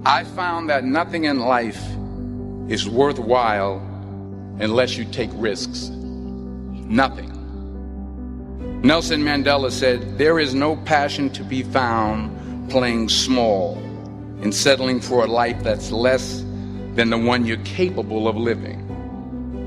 I found that nothing in life is worthwhile unless you take risks. Nothing. Nelson Mandela said, "There is no passion to be found playing small and settling for a life that's less than the one you're capable of living."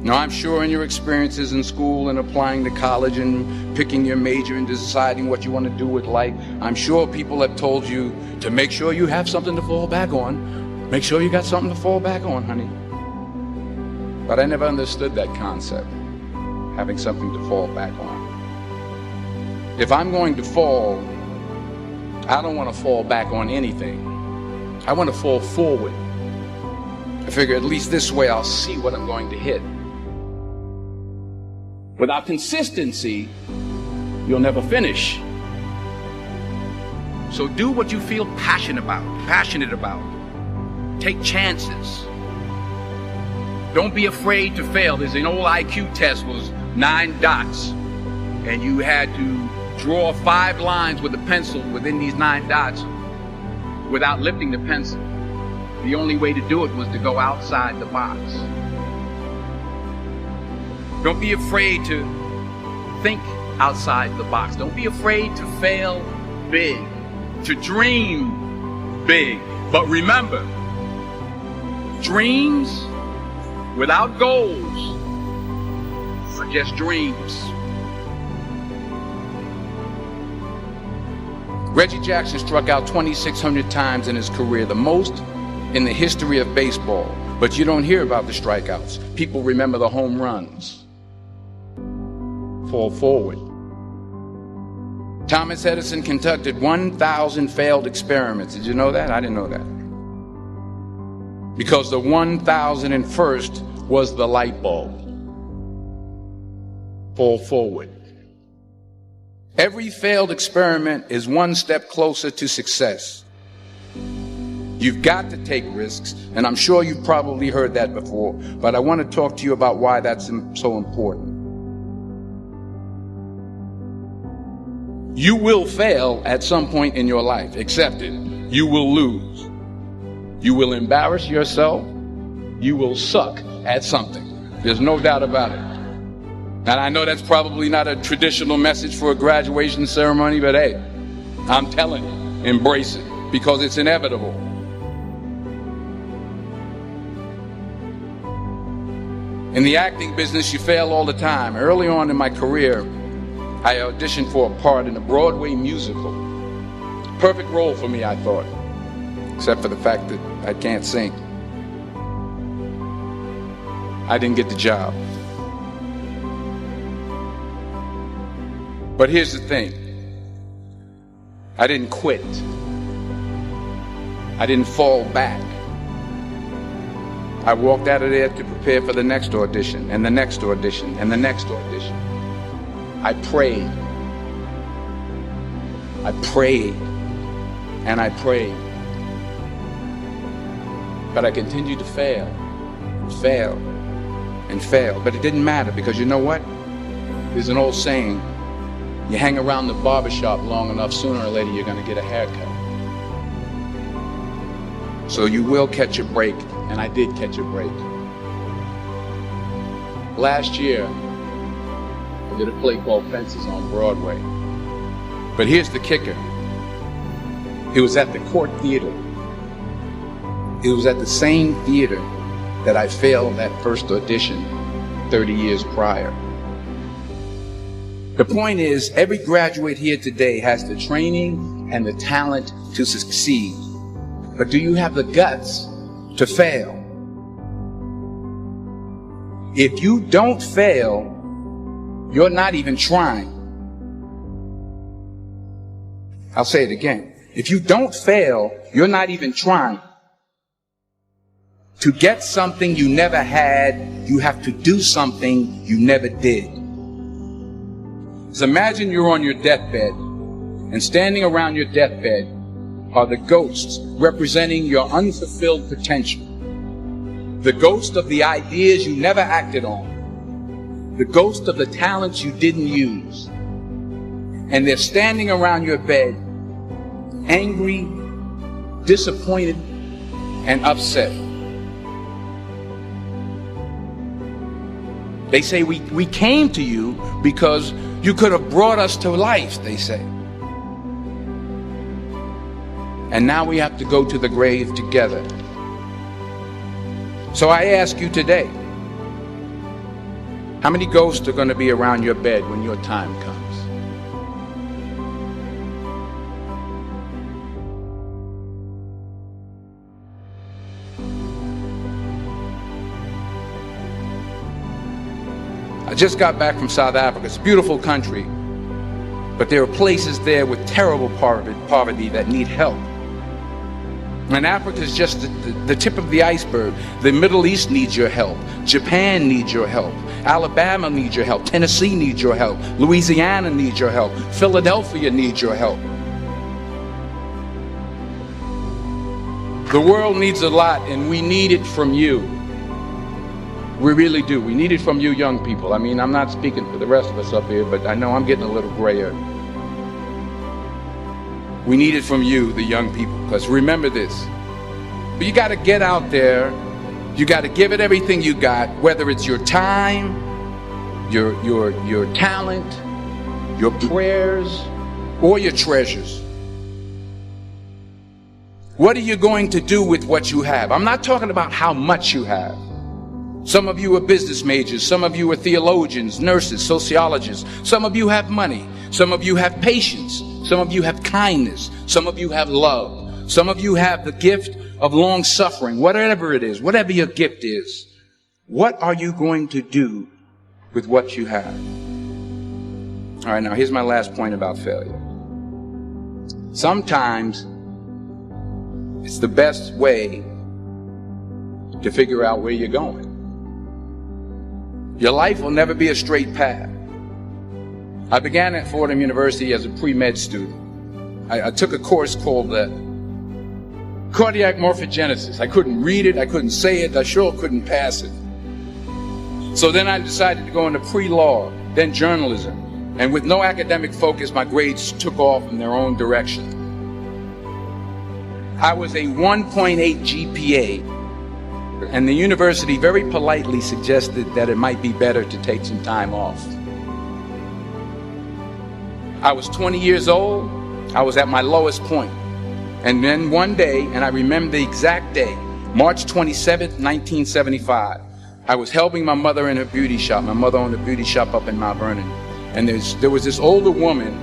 Now, I'm sure in your experiences in school and applying to college and picking your major and deciding what you want to do with life, I'm sure people have told you to make sure you have something to fall back on. Make sure you got something to fall back on, honey. But I never understood that concept, having something to fall back on. If I'm going to fall, I don't want to fall back on anything. I want to fall forward. I figure at least this way I'll see what I'm going to hit. Without consistency, you'll never finish. So do what you feel passionate about. Take chances. Don't be afraid to fail. There's an old IQ test, was 9 dots, and you had to draw 5 lines with a pencil within these 9 dots without lifting the pencil. The only way to do it was to go outside the box. Don't be afraid to think outside the box. Don't be afraid to fail big, to dream big. But remember, dreams without goals are just dreams. Reggie Jackson struck out 2,600 times in his career, the most in the history of baseball. But you don't hear about the strikeouts. People remember the home runs. Fall forward. Thomas Edison conducted 1,000 failed experiments. Did you know that? I didn't know that. Because the 1,001st was the light bulb. Fall forward. Every failed experiment is one step closer to success. You've got to take risks, and I'm sure you've probably heard that before, but I want to talk to you about why that's so important. You will fail at some point in your life. Accept it. You will lose. You will embarrass yourself. You will suck at something. There's no doubt about it. And I know that's probably not a traditional message for a graduation ceremony, but hey, I'm telling you, embrace it, because it's inevitable. In the acting business, you fail all the time. Early on in my career, I auditioned for a part in a Broadway musical. Perfect role for me, I thought, except for the fact that I can't sing. I didn't get the job. But here's the thing. I didn't quit. I didn't fall back. I walked out of there to prepare for the next audition, and the next audition, and the next audition. I prayed. I prayed. And I prayed. But I continued to fail, and fail, and fail. But it didn't matter, because you know what? There's an old saying, you hang around the barbershop long enough, sooner or later you're going to get a haircut. So you will catch a break, and I did catch a break. Last year, I did a play called Fences on Broadway. But here's the kicker. It was at the Court Theater. It was at the same theater that I failed that first audition 30 years prior. The point is, every graduate here today has the training and the talent to succeed. But do you have the guts to fail? If you don't fail, you're not even trying. I'll say it again. If you don't fail, you're not even trying. To get something you never had, you have to do something you never did. So imagine you're on your deathbed, and standing around your deathbed are the ghosts representing your unfulfilled potential. The ghost of the ideas you never acted on. The ghost of the talents you didn't use. And they're standing around your bed, angry, disappointed, and upset. They say we came to you because you could have brought us to life, they say. And now we have to go to the grave together. So I ask you today, how many ghosts are going to be around your bed when your time comes? I just got back from South Africa. It's a beautiful country, but there are places there with terrible poverty that need help. And Africa is just the tip of the iceberg. The Middle East needs your help. Japan needs your help. Alabama needs your help. Tennessee needs your help. Louisiana needs your help. Philadelphia needs your help. The world needs a lot, and we need it from you. We really do. We need it from you young people. I mean, I'm not speaking for the rest of us up here, but I know I'm getting a little grayer. We need it from you, the young people, because remember this. But you got to get out there. You got to give it everything you got, whether it's your time, your talent, your prayers, or your treasures. What are you going to do with what you have? I'm not talking about how much you have. Some of you are business majors. Some of you are theologians, nurses, sociologists. Some of you have money. Some of you have patience. Some of you have kindness. Some of you have love. Some of you have the gift of long suffering. Whatever it is, whatever your gift is, what are you going to do with what you have? All right, now here's my last point about failure. Sometimes it's the best way to figure out where you're going. Your life will never be a straight path. I began at Fordham University as a pre-med student. I took a course called cardiac morphogenesis. I couldn't read it, I couldn't say it, I sure couldn't pass it. So then I decided to go into pre-law, then journalism. And with no academic focus, my grades took off in their own direction. I was a 1.8 GPA. And the university very politely suggested that it might be better to take some time off. I was 20 years old. I was at my lowest point. And then one day, and I remember the exact day, March 27th, 1975, I was helping my mother in her beauty shop. My mother owned a beauty shop up in Mount Vernon. And there was this older woman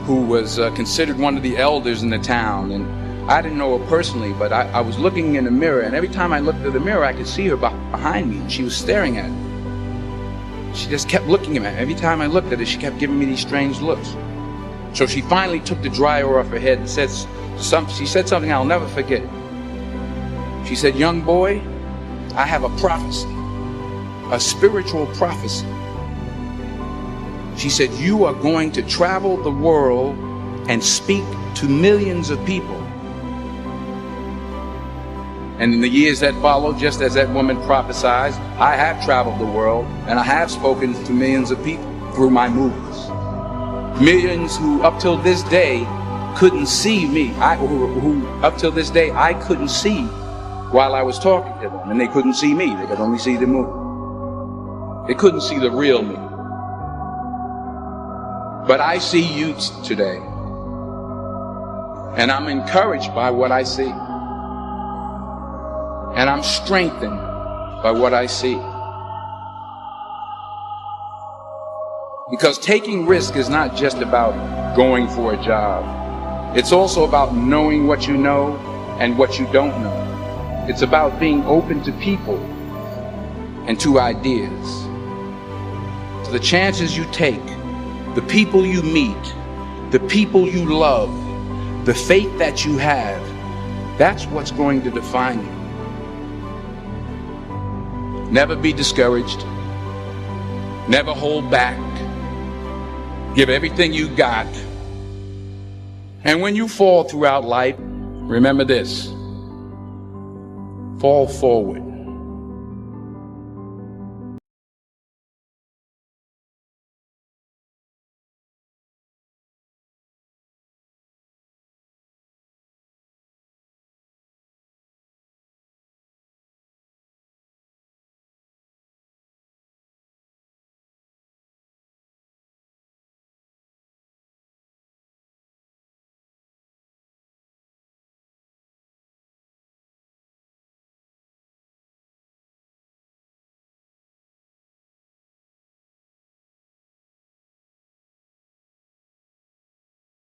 who was considered one of the elders in the town. And I didn't know her personally, but I was looking in the mirror, and every time I looked at the mirror, I could see her behind me, and she was staring at me. She just kept looking at me. Every time I looked at her, she kept giving me these strange looks. So she finally took the dryer off her head and she said something I'll never forget. She said, "Young boy, I have a prophecy, a spiritual prophecy." She said, "You are going to travel the world and speak to millions of people." And in the years that followed, just as that woman prophesied, I have traveled the world and I have spoken to millions of people through my movies. Millions who up till this day couldn't see me, who up till this day I couldn't see while I was talking to them. And they couldn't see me, they could only see the movie. They couldn't see the real me. But I see you today. And I'm encouraged by what I see. And I'm strengthened by what I see. Because taking risk is not just about going for a job. It's also about knowing what you know and what you don't know. It's about being open to people and to ideas. So the chances you take, the people you meet, the people you love, the faith that you have, that's what's going to define you. Never be discouraged. Never hold back. Give everything you got. And when you fall throughout life, remember this: fall forward.